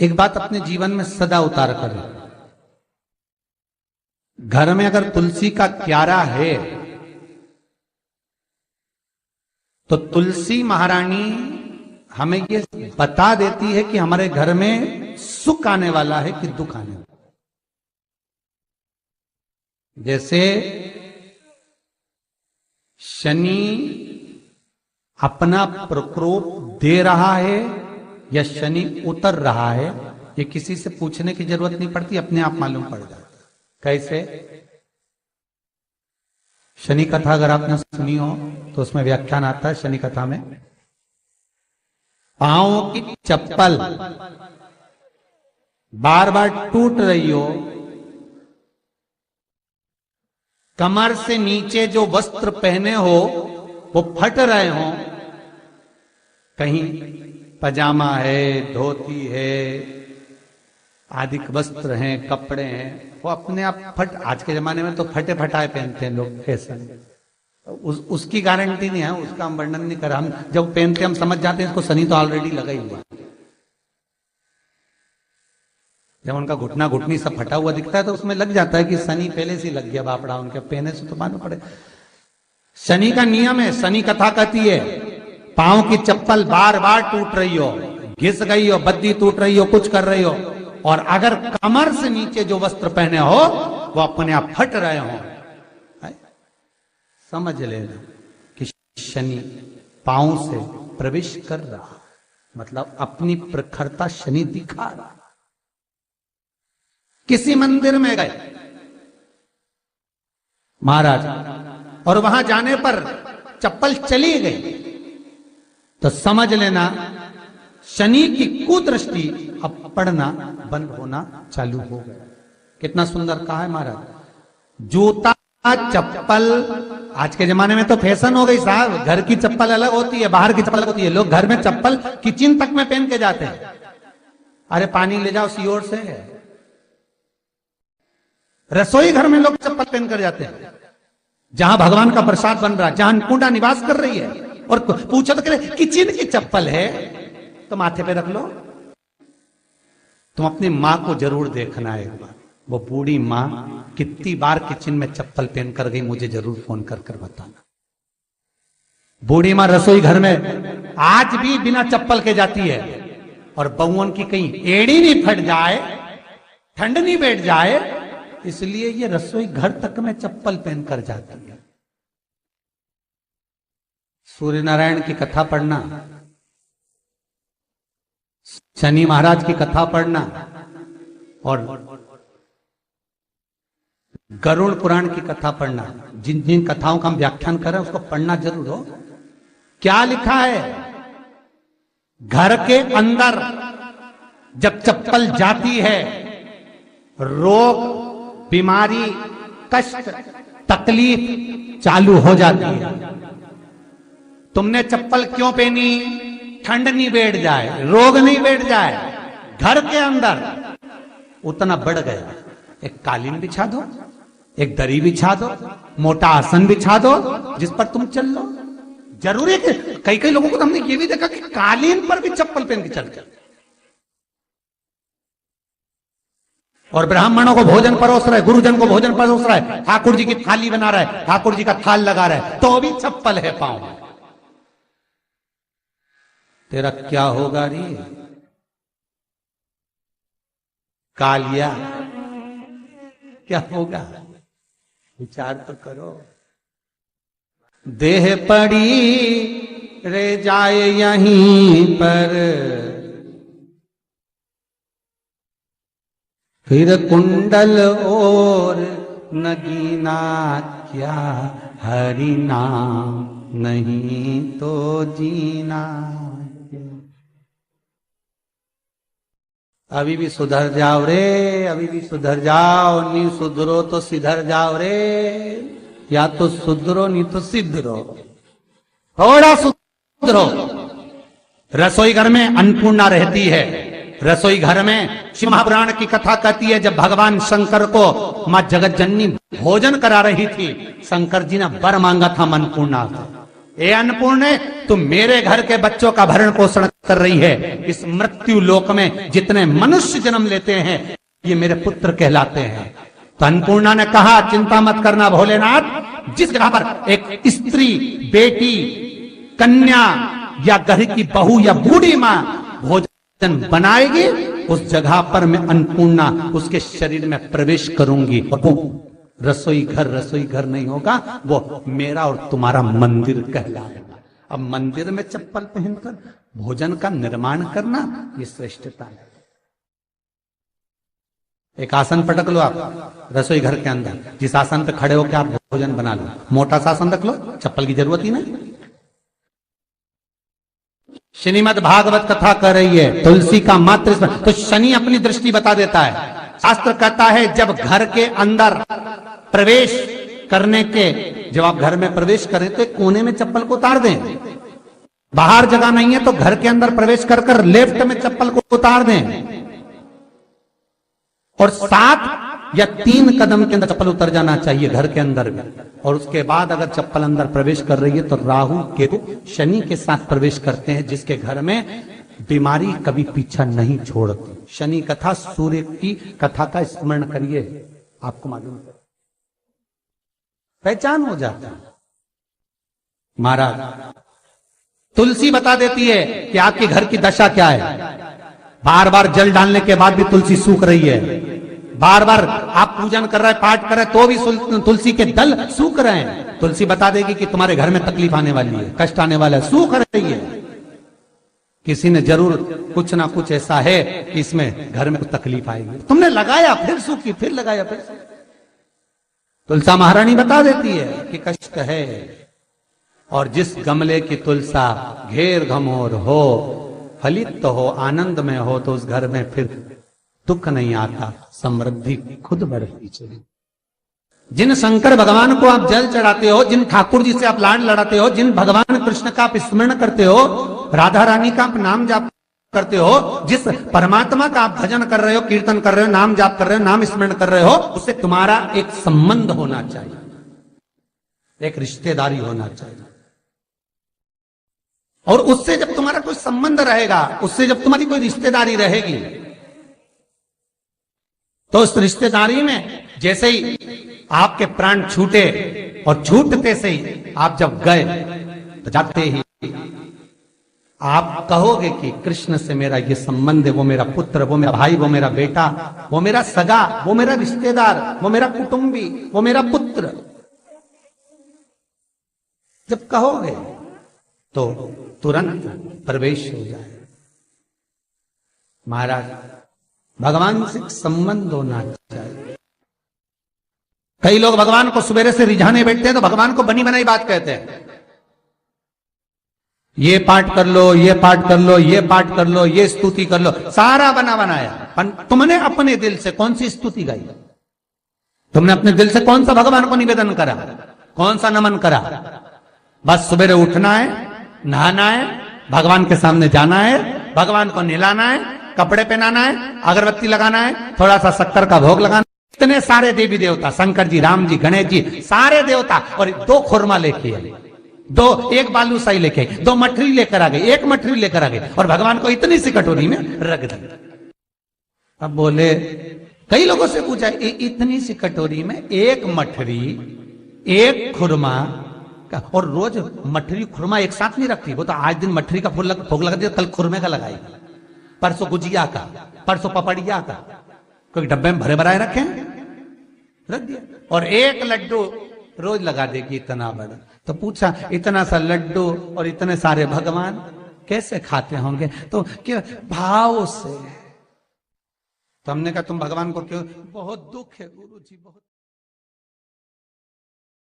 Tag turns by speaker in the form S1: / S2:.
S1: एक बात अपने जीवन में सदा उतार करें। घर में अगर तुलसी का क्यारा है तो तुलसी महारानी हमें ये बता देती है कि हमारे घर में सुख आने वाला है कि दुख आने वाला है। जैसे शनि अपना प्रकोप दे रहा है या शनि उतर रहा है, ये किसी से पूछने की जरूरत नहीं पड़ती, अपने आप मालूम पड़ जाता। कैसे? शनि कथा अगर आपने सुनी हो तो उसमें व्याख्यान आता है शनि कथा में, पांव की चप्पल बार बार टूट रही हो, कमर से नीचे जो वस्त्र पहने हो वो फट रहे हो, कहीं पजामा है, धोती है, आदि वस्त्र हैं, कपड़े हैं, वो अपने आप फट। आज के जमाने में तो फटे फटाए पहनते हैं लोग फैशन, उसकी गारंटी नहीं है, उसका हम वर्णन नहीं कर रहा। हम जब पहनते हम समझ जाते हैं इसको शनि तो ऑलरेडी लगा ही हुआ। जब उनका घुटना घुटनी सब फटा हुआ दिखता है तो उसमें लग जाता है कि शनि पहले से लग गया बापड़ा, उनके पहने से तो मालूम पड़े। शनि का नियम है, शनि कथा कहती है पांव की चप्पल बार बार टूट रही हो, घिस गई हो, बद्दी टूट रही हो, कुछ कर रही हो, और अगर कमर से नीचे जो वस्त्र पहने हो वो अपने आप फट रहे हो, समझ लेना कि शनि पांव से प्रवेश कर रहा, मतलब अपनी प्रखरता शनि दिखा रहा। किसी मंदिर में गए महाराज और वहां जाने पर चप्पल चली गई तो समझ लेना शनि की कुदृष्टि अब पड़ना बंद होना चालू हो गया। कितना सुंदर कहा है महाराज। जूता चप्पल आज के जमाने में तो फैशन हो गई साहब, घर की चप्पल अलग होती है, बाहर की चप्पल अलग होती है। लोग घर में चप्पल किचन तक में पहन के जाते हैं। अरे पानी ले जाओ सीओर से, रसोई घर में लोग चप्पल पहन कर जाते हैं। जहां भगवान का प्रसाद बन रहा है, जहां अन्नपूर्णा निवास कर रही है, और पूछो तो करे किचन की चप्पल है तो माथे पे रख लो। तुम अपनी मां को जरूर देखना है एक बार, वो बूढ़ी मां कितनी बार किचन में चप्पल पहन कर गई, मुझे जरूर फोन कर कर बताना। बूढ़ी मां रसोई घर में आज भी बिना चप्पल के जाती है, और बहुओं की कहीं एड़ी नहीं फट जाए, ठंड नहीं बैठ जाए, इसलिए ये रसोई घर तक में चप्पल पहन कर जाती है। सूर्य नारायण की कथा पढ़ना, शनि महाराज की कथा पढ़ना, और गरुड़ पुराण की कथा पढ़ना, जिन जिन कथाओं का हम व्याख्यान कर रहे हैं उसको पढ़ना जरूर हो। क्या लिखा है? घर के अंदर जब चप्पल जाती है, रोग, बीमारी, कष्ट, तकलीफ चालू हो जाती है। तुमने चप्पल क्यों पहनी? ठंड नहीं बैठ जाए, रोग नहीं बैठ जाए। घर के अंदर उतना बढ़ गया, एक कालीन बिछा दो, एक दरी बिछा दो, मोटा आसन बिछा दो, जिस पर तुम चल लो। जरूरी है कि कई कई लोगों को तो हमने ये भी देखा कि कालीन पर भी चप्पल पहन के चलते, और ब्राह्मणों को भोजन परोस रहा है, गुरुजन को भोजन परोस रहा है, ठाकुर जी की थाली बना रहा है, ठाकुर जी का थाल लगा रहा है, तो भी चप्पल है पांव में। तेरा क्या होगा रे कालिया, क्या होगा? विचार तो करो। देह पड़ी रे जाए यहीं पर, फिर कुंडल और नगीना, क्या हरि नाम नहीं तो जीना। अभी भी सुधर जाओ रे, अभी भी सुधर जाओ, नहीं सुधरो तो सिधर जाओ रे। या तो सुधरो नहीं तो सिद्धरो, थोड़ा सुधरो। रसोई घर में अन्नपूर्णा रहती है। रसोई घर में शिव महापुराण की कथा कहती है जब भगवान शंकर को मां जगत जननी भोजन करा रही थी, शंकर जी ने वर मांगा था अन्नपूर्णा से। ए अन्नपूर्णे, तुम मेरे घर के बच्चों का भरण पोषण कर रही है। इस मृत्यु लोक में जितने मनुष्य जन्म लेते हैं ये मेरे पुत्र कहलाते हैं। तो अन्नपूर्णा ने कहा, चिंता मत करना भोलेनाथ, जिस जगह पर एक स्त्री, बेटी, कन्या या घर की बहू या बूढ़ी मां भोजन बनाएगी, उस जगह पर मैं अन्नपूर्णा उसके शरीर में प्रवेश करूंगी। और वो रसोई घर नहीं होगा, वो मेरा और तुम्हारा मंदिर कहलाएगा। अब मंदिर में चप्पल पहनकर भोजन का निर्माण करना ये श्रेष्ठता है। एक आसन पटक लो आप रसोई घर के अंदर, जिस आसन पे खड़े होकर आप भोजन बना लो। मोटा सा आसन रख लो, चप्पल की जरूरत ही नहीं। श्रीमद् भागवत कथा कर रही है, तुलसी का मात्र तो शनि अपनी दृष्टि बता देता है। शास्त्र कहता है जब घर के अंदर प्रवेश करने के, जब आप घर में प्रवेश करें तो एक कोने में चप्पल को उतार दें। बाहर जगह नहीं है तो घर के अंदर प्रवेश कर कर लेफ्ट में चप्पल को उतार दें, और 7 या 3 कदम के अंदर चप्पल उतर जाना चाहिए घर के अंदर भी। और उसके बाद अगर चप्पल अंदर प्रवेश कर रही है तो राहु केतु शनि के साथ प्रवेश करते हैं, जिसके घर में बीमारी कभी पीछा नहीं छोड़ती। शनि कथा, सूर्य की कथा का स्मरण करिए, आपको मालूम है, पहचान हो जाता है। महाराज तुलसी बता देती है कि आपके घर की दशा क्या है। बार बार जल डालने के बाद भी तुलसी सूख रही है, बार बार आप पूजन कर रहे हैं, पाठ कर रहे हैं, तो भी तुलसी के दल सूख रहे हैं। तुलसी बता देगी कि तुम्हारे घर में तकलीफ आने वाली है, कष्ट आने वाला है, सूख रही है। किसी ने जरूर कुछ ना कुछ ऐसा है कि इसमें घर में कुछ तकलीफ आएगी, तुमने लगाया फिर सूखी, फिर लगाया फिर। तुलसा महारानी बता देती है कि कष्ट है। और जिस गमले की तुलसा घेर घमोर हो, फलित हो, आनंद में हो, तो उस घर में फिर दुख नहीं आता, समृद्धि खुद बढ़ती चली। जिन शंकर भगवान को आप जल चढ़ाते हो, जिन ठाकुर जी से आप लाड लड़ाते हो, जिन भगवान कृष्ण का आप स्मरण करते हो, राधा रानी का आप नाम जाप करते हो, जिस परमात्मा का आप भजन कर रहे हो, कीर्तन कर रहे हो, नाम जाप कर रहे हो, नाम स्मरण कर रहे हो, उससे तुम्हारा एक संबंध होना चाहिए, एक रिश्तेदारी होना चाहिए। और उससे जब तुम्हारा कोई संबंध रहेगा, उससे जब तुम्हारी कोई रिश्तेदारी रहेगी, तो उस रिश्तेदारी में जैसे ही आपके प्राण छूटे, और छूटते से ही आप जब गए, तो जाते ही आप कहोगे कि कृष्ण से मेरा ये संबंध है, वो मेरा पुत्र, वो मेरा भाई, वो मेरा बेटा, वो मेरा सगा, वो मेरा रिश्तेदार, वो मेरा कुटुंबी, वो मेरा पुत्र। जब कहोगे तो तुरंत प्रवेश हो जाए। महाराज भगवान से संबंध होना चाहिए। कई लोग भगवान को सवेरे से रिझाने बैठते हैं तो भगवान को बनी बनाई बात कहते हैं, ये पाठ कर लो, ये पाठ कर लो, ये पाठ कर लो, ये स्तुति कर लो, सारा बना बनाया। तुमने अपने दिल से कौन सी स्तुति गाई? तुमने अपने दिल से कौन सा भगवान को निवेदन करा, कौन सा नमन करा? बस सवेरे उठना है, नहाना है, भगवान के सामने जाना है, भगवान को नहलाना है, कपड़े पहनाना है, अगरबत्ती लगाना है, थोड़ा सा शक्कर का भोग लगाना। इतने सारे देवी देवता, शंकर जी, राम जी, गणेश जी, सारे देवता, और 2 खुरमा लेके आए, 1 बालूशाही लेके आए, 2 मठरी लेकर आ गए, 1 मठरी लेकर आ गए, और भगवान को इतनी सी कटोरी में रख दी। अब बोले, कई लोगों से पूछा, इतनी सी कटोरी में 1 मठरी, 1 खुरमा, और रोज मठरी खुरमा एक साथ नहीं रखती, वो तो आज दिन मठरी का भोग लगा दिया, कल खुरमे का लगाएगी, परसों गुजिया का, परसों पपड़िया का, कोई डब्बे में भरे भराए रखे, रख दिया। और 1 लड्डू रोज लगा देगी, इतना बड़ा। तो पूछा, इतना सा लड्डू और इतने सारे भगवान कैसे खाते होंगे? तो क्या भाव से। तो हमने कहा, तुम भगवान को क्यों? बहुत दुख है गुरु जी, बहुत।